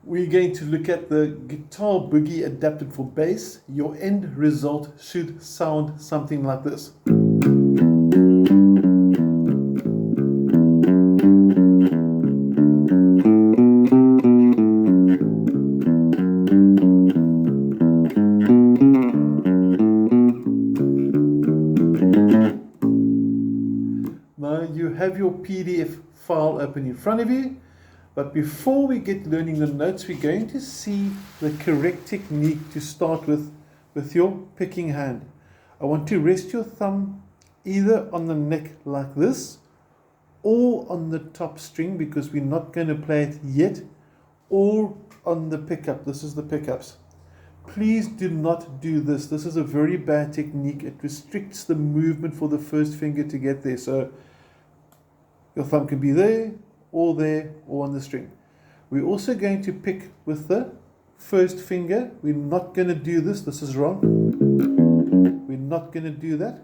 we're going to look at the guitar boogie adapted for bass. Your end result should sound something like this. Now you have your PDF file open in front of you, but before we get learning the notes, we're going to see the correct technique to start with your picking hand. I want to rest your thumb either on the neck like this or on the top string, because we're not going to play it yet, or on the pickup. This is the pickups. Please do not do this. This is a very bad technique. It restricts the movement for the first finger to get there. So your thumb can be there, or on the string. We're also going to pick with the first finger. We're not going to do this. This is wrong. We're not going to do that.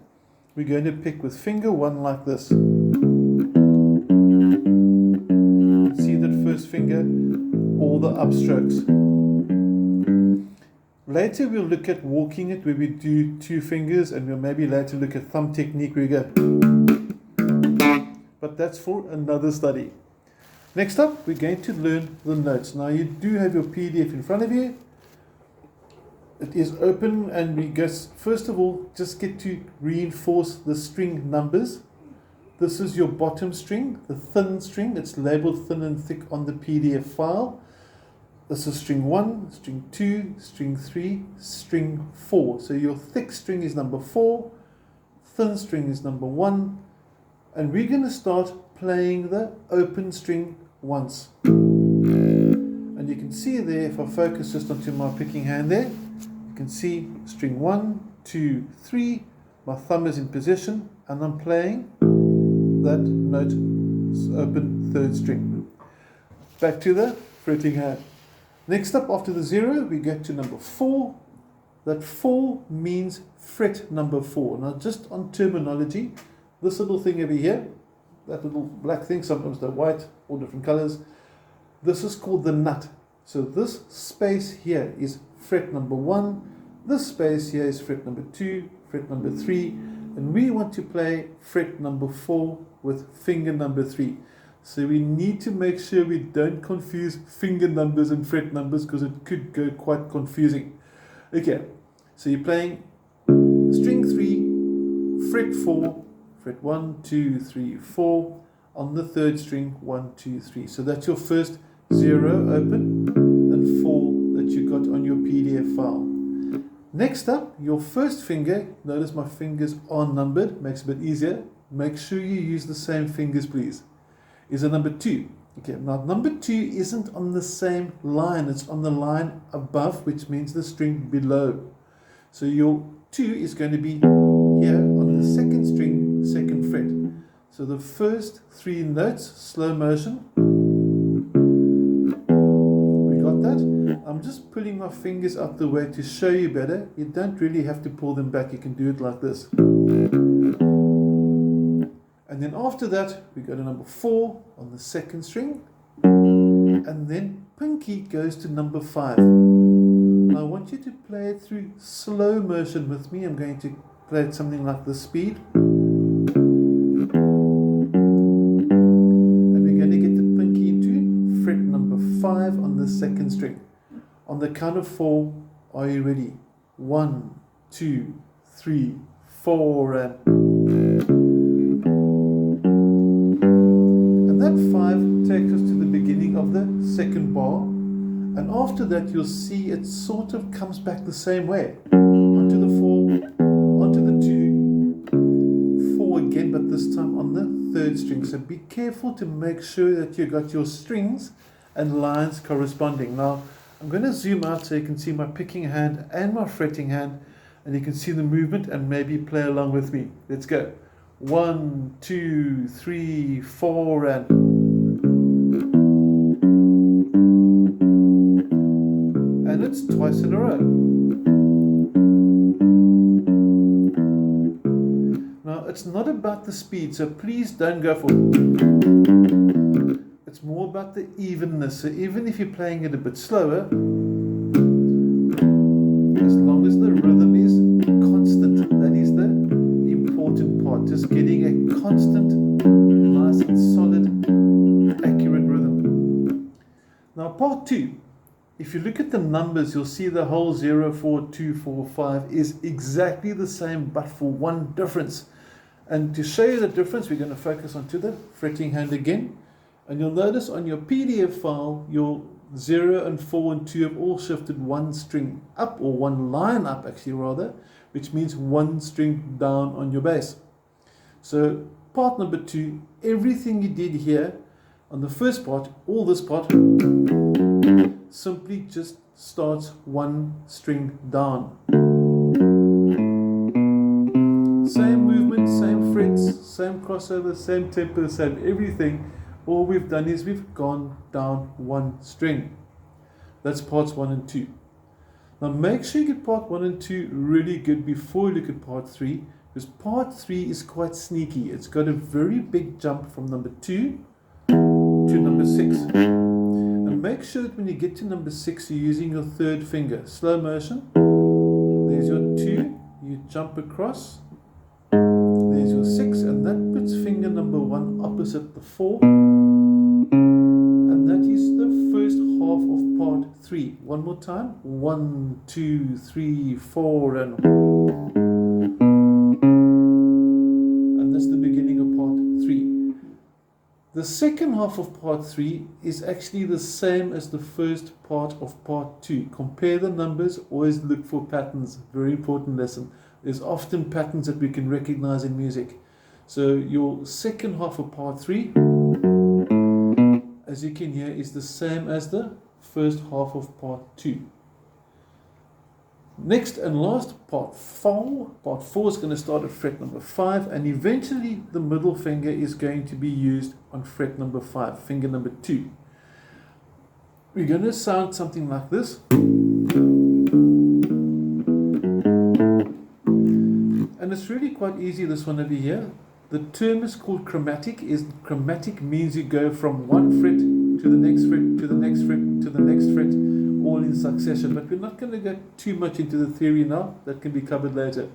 We're going to pick with finger one like this. See that first finger, all the upstrokes. Later we'll look at walking it, where we do two fingers, and we'll maybe later look at thumb technique where we go. But that's for another study. Next up, we're going to learn the notes. Now you do have your PDF in front of you. It is open, and we just, first of all, just get to reinforce the string numbers. This is your bottom string, the thin string. It's labeled thin and thick on the PDF file. This is string 1, string 2, string 3, string 4. So your thick string is number 4, thin string is number 1, and we're going to start playing the open string once. And you can see there, if I focus just onto my picking hand there, you can see string 1, 2, 3, my thumb is in position, and I'm playing that note, open third string. Back to the fretting hand. Next up, after the 0, we get to number 4. That 4 means fret number 4. Now just on terminology, this little thing over here, that little black thing, sometimes they're white or different colors, this is called the nut. So this space here is fret number 1, this space here is fret number 2, fret number 3, and we want to play fret number 4 with finger number 3. So we need to make sure we don't confuse finger numbers and fret numbers, because it could go quite confusing. Okay, so you're playing string 3, fret 4, fret 1, 2, 3, 4, on the third string, 1, 2, 3. So that's your first 0 open and 4 that you got on your PDF file. Next up, your first finger, notice my fingers are numbered, makes it a bit easier. Make sure you use the same fingers, please. Is a number 2. Okay, now number 2 isn't on the same line, it's on the line above, which means the string below. So your 2 is going to be here on the second string, second fret. So the first 3 notes, slow motion. We got that? I'm just pulling my fingers out the way to show you better. You don't really have to pull them back, you can do it like this. And then after that, we go to number 4 on the second string. And then pinky goes to number 5. Now I want you to play it through slow motion with me. I'm going to play it something like this speed. And we're going to get the pinky into fret number 5 on the second string. On the count of 4, are you ready? 1, 2, 3, 4, and... That 5 takes us to the beginning of the second bar, and after that you'll see it sort of comes back the same way. Onto the 4, onto the 2, 4 again, but this time on the third string. So be careful to make sure that you got your strings and lines corresponding. Now I'm going to zoom out so you can see my picking hand and my fretting hand, and you can see the movement and maybe play along with me. Let's go. 1, 2, 3, 4, and it's twice in a row. Now it's not about the speed, so please don't go for It's more about the evenness. So even if you're playing it a bit slower, as long as the rhythm is constant, that is the important part. Just getting a constant, nice and solid, accurate rhythm. Now part 2, if you look at the numbers, you'll see the whole 0, 4, 2, 4, 5 is exactly the same, but for one difference. And to show you the difference, we're going to focus onto the fretting hand again. And you'll notice on your PDF file, your 0 and 4 and 2 have all shifted one string up, or one line up actually rather, which means one string down on your bass. So part number 2, everything you did here on the first part, all this part, simply just starts one string down. Same movement, same frets, same crossover, same tempo, same everything. All we've done is we've gone down one string. That's parts 1 and 2. Now make sure you get part 1 and 2 really good before you look at part 3, because part 3 is quite sneaky. It's got a very big jump from number 2 to number 6. And make sure that when you get to number 6, you're using your third finger. Slow motion. There's your 2. You jump across. There's your 6, and that puts finger number 1 opposite the 4. And that is the first half of part 3. One more time. 1, 2, 3, 4, and that's the beginning of part 3. The second half of part 3 is actually the same as the first part of part 2. Compare the numbers, always look for patterns. Very important lesson. There's often patterns that we can recognize in music. So your second half of part 3, as you can hear, is the same as the first half of part 2. Next and last, part 4. Part 4 is going to start at fret number 5, and eventually the middle finger is going to be used on fret number 5, finger number 2. We're going to sound something like this. And it's really quite easy, this one over here. The term is called chromatic. Chromatic means you go from one fret to the next fret, to the next fret, to the next fret, all in succession. But we're not going to go too much into the theory now. That can be covered later.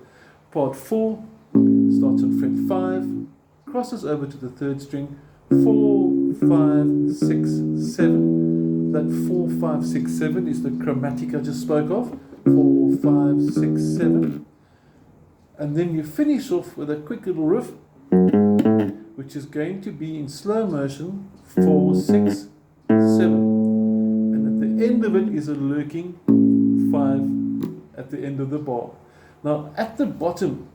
Part 4 starts on fret 5, crosses over to the third string, 4, 5, 6, 7. That 4, 5, 6, 7 is the chromatic I just spoke of. 4, 5, 6, 7. And then you finish off with a quick little riff, which is going to be in slow motion, 4, 6, 7. And at the end of it is a lurking 5 at the end of the bar. Now at the bottom,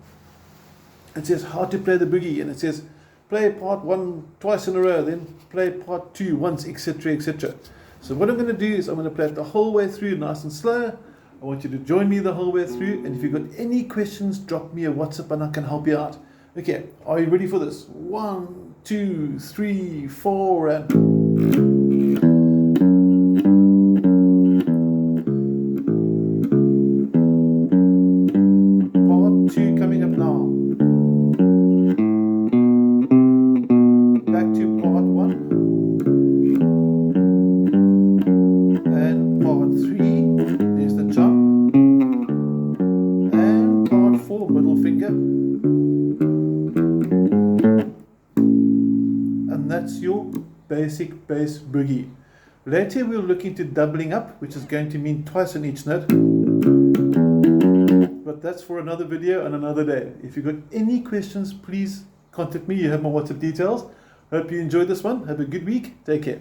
it says how to play the boogie, and it says play part 1 twice in a row, then play part 2 once, etc., etc. So what I'm going to do is I'm going to play it the whole way through, nice and slow. I want you to join me the whole way through, and if you've got any questions, drop me a WhatsApp and I can help you out. Okay, are you ready for this? 1, 2, 3, 4, and... Part 2 coming up now. Back to part 1. And part 3. There's the jump. And part 4, middle finger. And that's your basic bass boogie. Later we'll look into doubling up, which is going to mean twice on each note. But that's for another video and another day. If you've got any questions, please contact me. You have my WhatsApp details. Hope you enjoyed this one. Have a good week. Take care.